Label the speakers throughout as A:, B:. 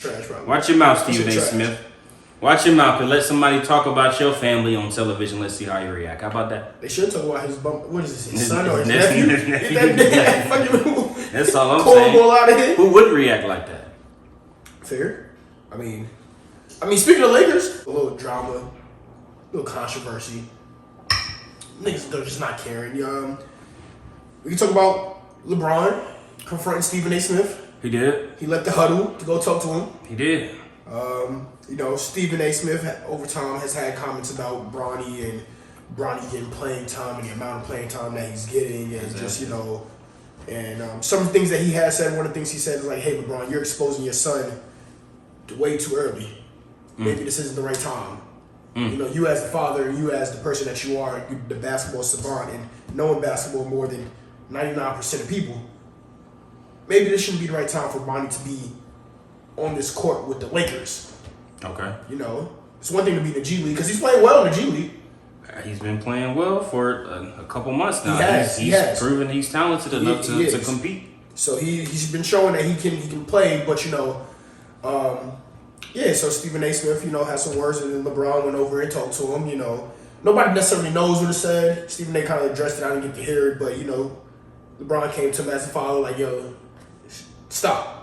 A: Trash, probably.
B: Watch your mouth, Stephen A. Smith. Watch your mouth and let somebody talk about your family on television. Let's see how you react. How about that?
A: They should talk about his bump. What is this? His son or his nephew?
B: That's all I'm saying.
A: Out of here.
B: Who would react like that?
A: Fair. I mean, speaking of Lakers, a little drama, a little controversy. Niggas they're just not caring. We can talk about LeBron confronting Stephen A. Smith.
B: He did.
A: He left the huddle to go talk to him.
B: He did.
A: Stephen A. Smith over time has had comments about Bronny getting playing time and the amount of playing time that he's getting, and just some things that he has said. One of the things he said is like, "Hey, LeBron, you're exposing your son way too early. Maybe this isn't the right time. You as the father and you as the person that you are, the basketball savant and knowing basketball more than 99% of people. Maybe this shouldn't be the right time for Bronny to be on this court with the Lakers."
B: Okay.
A: It's one thing to be in the G League because he's playing well in the G League.
B: He's been playing well for a couple months now.
A: He has
B: proven he's talented enough to compete.
A: So he's been showing that he can play, but so Stephen A. Smith, has some words, and then LeBron went over and talked to him. Nobody necessarily knows what it said. Stephen A. kind of addressed it. I didn't get to hear it, but LeBron came to him as a father, like, "Yo, stop."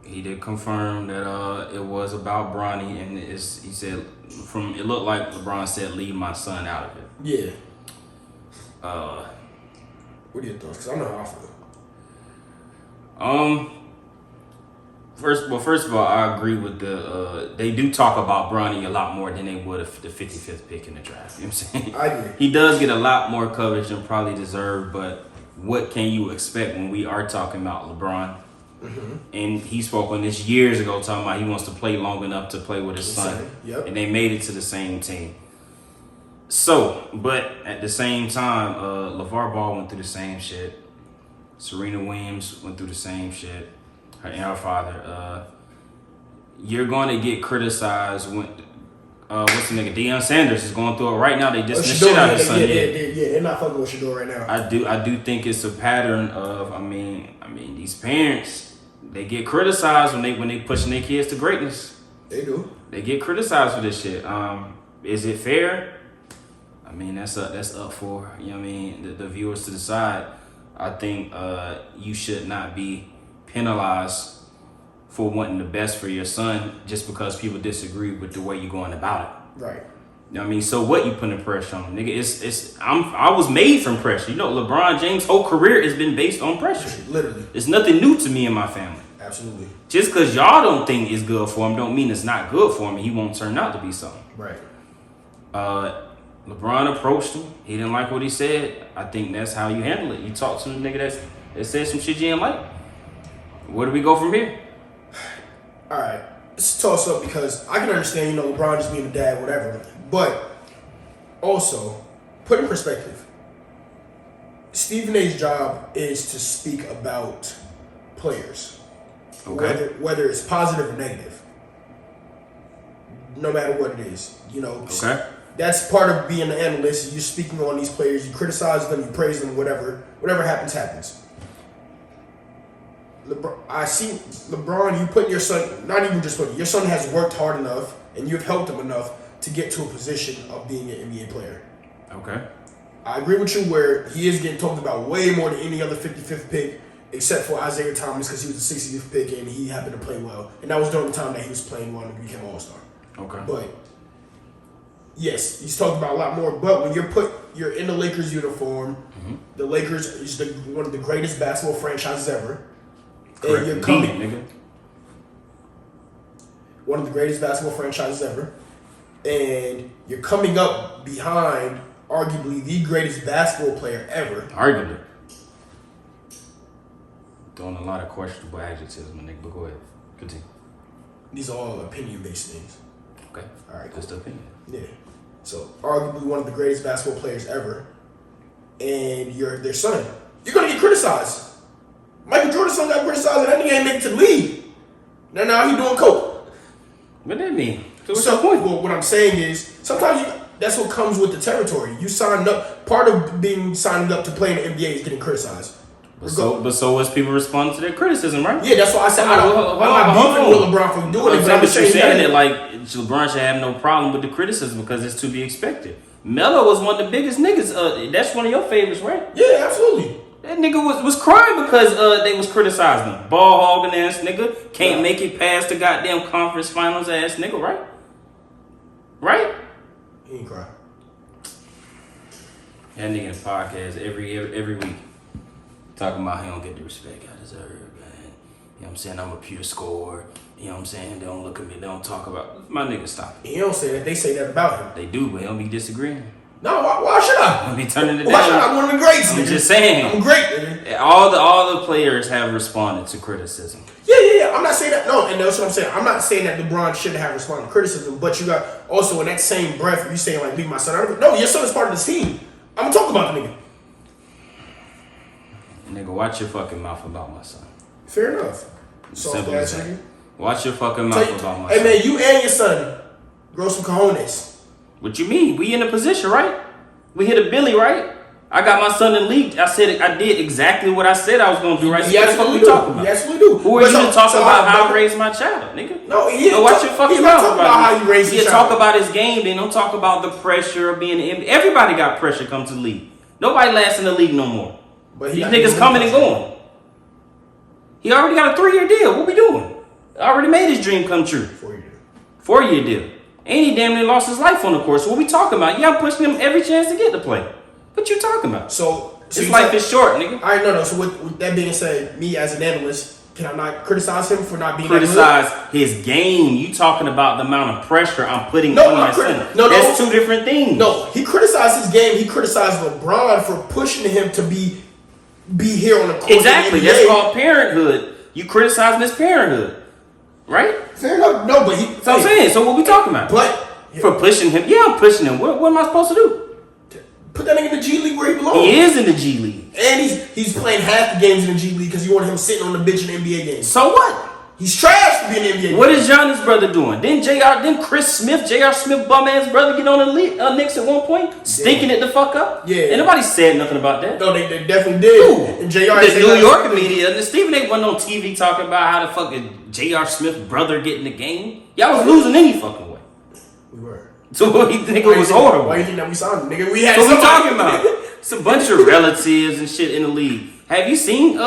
B: He did confirm that it was about Bronny, and he said it looked like LeBron said, "Leave my son out of it."
A: Yeah. What are your thoughts? Because I know how I feel.
B: First of all, I agree with they do talk about Bronny a lot more than they would if the 55th pick in the draft. You know what I'm saying?
A: I agree.
B: He does get a lot more coverage than probably deserved, but what can you expect when we are talking about LeBron? Mm-hmm. And he spoke on this years ago, talking about he wants to play long enough to play with his son.
A: Yep.
B: And they made it to the same team. So, but at the same time, LeVar Ball went through the same shit. Serena Williams went through the same shit. Her and her father. You're going to get criticized when what's the nigga? Deion Sanders is going through it right now. They just the shit out of his son.
A: Yeah, they're not fucking with Shador right now.
B: I do think it's a pattern of I mean these parents, they get criticized when they pushing their kids to greatness.
A: They do.
B: They get criticized for this shit. Is it fair? I mean, that's up for the viewers to decide. I think you should not be penalized for wanting the best for your son just because people disagree with the way you're going about it.
A: Right.
B: So what you putting pressure on, nigga? I was made from pressure. LeBron James' whole career has been based on pressure.
A: Literally.
B: It's nothing new to me and my family.
A: Absolutely.
B: Just because y'all don't think it's good for him don't mean it's not good for him and he won't turn out to be something.
A: Right.
B: LeBron approached him. He didn't like what he said. I think that's how you handle it. You talk to a nigga that said some shit you didn't like. Where do we go from here?
A: All right. It's a toss up because I can understand, LeBron just being a dad, whatever. But also, put in perspective, Stephen A's job is to speak about players.
B: Okay.
A: Whether it's positive or negative. No matter what it is.
B: Okay.
A: That's part of being an analyst. You're speaking on these players. You criticize them, you praise them, whatever. Whatever happens. I see LeBron, you put your son, not even just put, your son has worked hard enough and you've helped him enough to get to a position of being an NBA player.
B: Okay.
A: I agree with you where he is getting talked about way more than any other 55th pick except for Isaiah Thomas because he was the 60th pick and he happened to play well. And that was during the time that he was playing well and became an All-Star.
B: Okay.
A: But yes, he's talked about a lot more. But when you're in the Lakers uniform, the Lakers is one of the greatest basketball franchises ever.
B: Correct.
A: And you're coming, nigga. One of the greatest basketball franchises ever. And you're coming up behind arguably the greatest basketball player ever.
B: Arguably. Throwing a lot of questionable adjectives, my nigga, but go ahead. Continue.
A: These are all opinion-based things.
B: Okay.
A: All right.
B: Just opinion.
A: Yeah. So, arguably one of the greatest basketball players ever. And you're their son. You're going to get criticized. Michael Jordan's son got criticized and that nigga ain't make it to the league. Now he doing coke.
B: What that mean?
A: So what's your point? Well, what I'm saying is, sometimes that's what comes with the territory. You signed up, part of being signed up to play in the NBA is getting criticized.
B: But so was people responding to their criticism, right?
A: Yeah, that's why I said I'm not beefing with LeBron for doing it. But I'm
B: saying that like LeBron should have no problem with the criticism because it's to be expected. Melo was one of the biggest niggas. That's one of your favorites, right?
A: Yeah, absolutely.
B: That nigga was crying because they was criticizing him. Ball hogging ass nigga. Can't make it past the goddamn conference finals ass nigga, right? Right?
A: He ain't cry.
B: That nigga in the podcast every week. Talking about he don't get the respect I deserve, man. You know what I'm saying? I'm a pure scorer. You know what I'm saying? They don't look at me. They don't talk about my nigga. Stop it.
A: He don't say that. They say that about him.
B: They do, but he don't be disagreeing.
A: No, why should I?
B: I'll be turning it down.
A: Why should I? I'm one of the greats.
B: I'm just saying.
A: I'm great, nigga.
B: All the players have responded to criticism.
A: Yeah. I'm not saying that. No, and that's what I'm saying. I'm not saying that LeBron shouldn't have responded to criticism, but you got also in that same breath, you saying like, leave my son out of it. No, your son is part of this team. I'm gonna talk about the nigga.
B: Nigga, watch your fucking mouth about my son.
A: Fair enough.
B: Simple as that. Watch your fucking mouth about my son.
A: Hey man, you and your son grow some cojones.
B: What you mean? We in a position, right? We hit a Billy, right? I got my son in the league. I said I did exactly what I said I was gonna do, right?
A: You absolutely do.
B: Talking about?
A: You absolutely do.
B: Who are you to talk about how I raised my child, nigga?
A: No,
B: watch your fucking mouth
A: about how you raised your child.
B: Talk about his game, then don't talk about the pressure of being in. Everybody got pressure come to the league. Nobody lasts in the league no more.
A: But
B: these niggas coming and going. He already got a 3-year deal. What we doing? Already made his dream come true. 4-year deal. And he damn near lost his life on the course. What we talking about? Yeah, I'm pushing him every chance to get to play. What you talking about?
A: So
B: his life is short, nigga.
A: All right, no. So with that being said, me as an analyst, can I not criticize him for not being
B: criticize his game? You talking about the amount of pressure I'm putting on my son? No, that's two different things.
A: No, he criticized his game. He criticized LeBron for pushing him to be here on the court.
B: Exactly. That's called parenthood. You criticizing his parenthood, right?
A: Fair enough. No, but
B: that's what I'm saying. So what we talking about?
A: But
B: for pushing him, yeah, I'm pushing him. What am I supposed to do?
A: Put that nigga in the G League where he belongs.
B: He is in the G League,
A: and he's playing half the games in the G League because you want him sitting on the bench in the NBA games.
B: So what?
A: He's trash to be in the NBA.
B: What is Giannis' brother doing? Didn't Chris Smith, J.R. Smith bum ass brother get on the Knicks at one point, stinking it the fuck up?
A: Yeah.
B: And nobody said nothing about that.
A: No, they definitely did.
B: Who?
A: And J.R.
B: The New York media, and Stephen A. wasn't on TV talking about how the fucking J.R. Smith brother get in the game. Y'all was losing any fucking way.
A: We were.
B: So what you think it was horrible?
A: Why do you think that we signed him, nigga? We had.
B: What we talking about? It's a bunch of relatives and shit in the league. Have you seen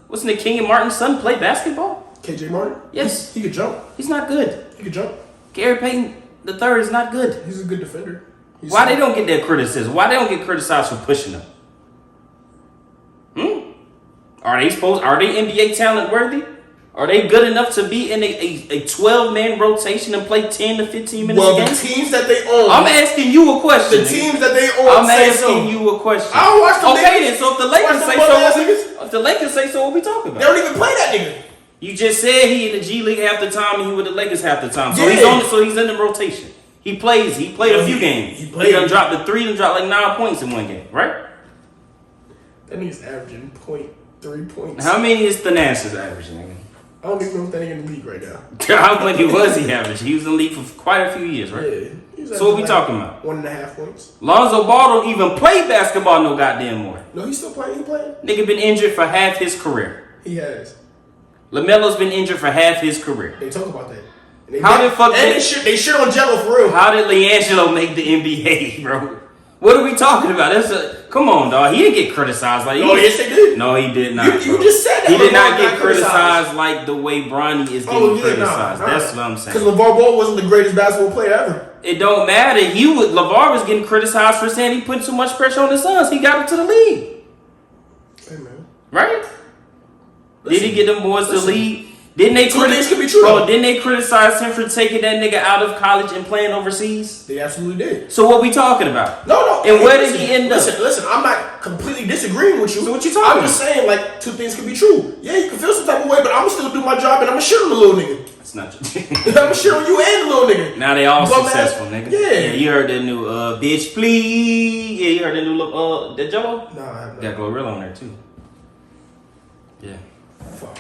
B: what's the King and Martin's son play basketball?
A: KJ Martin?
B: Yes.
A: He could jump.
B: He's not good.
A: He could jump.
B: Gary Payton III is not good.
A: He's a good defender.
B: Why they don't get that criticism? Why they don't get criticized for pushing them? Are they NBA talent worthy? Are they good enough to be in a 12-man rotation and play 10 to 15 minutes a game?
A: The teams that they own.
B: I'm asking you a question.
A: The teams that they own
B: I'm asking you a question.
A: I don't watch the
B: Lakers. Okay, then, so if the Lakers say so, what we talking about?
A: They don't even play that nigga.
B: You just said he in the G League half the time and he with the Lakers half the time. So he's in the rotation. He played a few games. He done dropped the 3 and dropped like 9 points in one game, right?
A: That nigga's averaging 0.3 points.
B: How many is Thanasis averaging, nigga?
A: I don't even know if that nigga in the league right now.
B: How many was he averaging? He was in the league for quite a few years, right?
A: Yeah.
B: So what we talking about?
A: 1.5 points.
B: Lonzo Ball don't even play basketball no goddamn more.
A: No, he's still playing. He playing.
B: Nigga been injured for half his career.
A: He has.
B: LaMelo's been injured for half his career.
A: They talk about that.
B: They
A: shit on Jello for real.
B: How did LiAngelo make the NBA, bro? What are we talking about? Come on, dog. He didn't get criticized like.
A: Oh, yes, they did.
B: No, he did not.
A: You just said that.
B: He did not get criticized like the way Bronny is getting criticized. That's what I'm saying.
A: Because LeVar Ball wasn't the greatest basketball player ever.
B: It don't matter. LeVar was getting criticized for saying he put too much pressure on his sons. He got him to the league.
A: Hey man,
B: right? Did he get them boys to the league? Didn't they criticize him for taking that nigga out of college and playing overseas?
A: They absolutely did.
B: So what we talking about?
A: No.
B: And where did he end up?
A: Listen, I'm not completely disagreeing with you.
B: So what you talking about?
A: I'm just saying, like, two things can be true. Yeah, you can feel some type of way, but I'm gonna still do my job and I'm gonna shit on the little nigga.
B: That's not true.
A: I'm gonna shit on you and the little nigga.
B: Now they all successful, nigga.
A: Yeah.
B: You heard that new bitch please. Yeah, you heard that new that Jello?
A: No, I haven't.
B: Got Glorilla on there too. Yeah.
A: Fuck.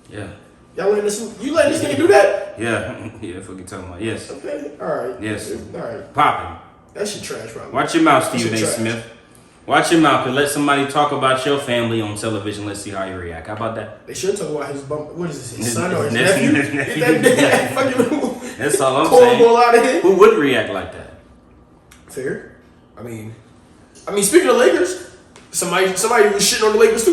B: Yeah.
A: Y'all letting this nigga do that?
B: Yeah, that's what you talking about. Yes.
A: Okay, alright.
B: Yes.
A: Alright.
B: Popping.
A: That shit trash, probably.
B: Watch your mouth, Stephen A. Smith. Watch your mouth and let somebody talk about your family on television. Let's see how you react. How about that?
A: They should talk about his bump. What is this? His
B: His
A: son or his
B: nephew.
A: nephew? That fucking
B: That's all I'm saying.
A: cornball out of here.
B: Who would react like that?
A: Fair. I mean, speaking of Lakers, somebody was shitting on the Lakers too.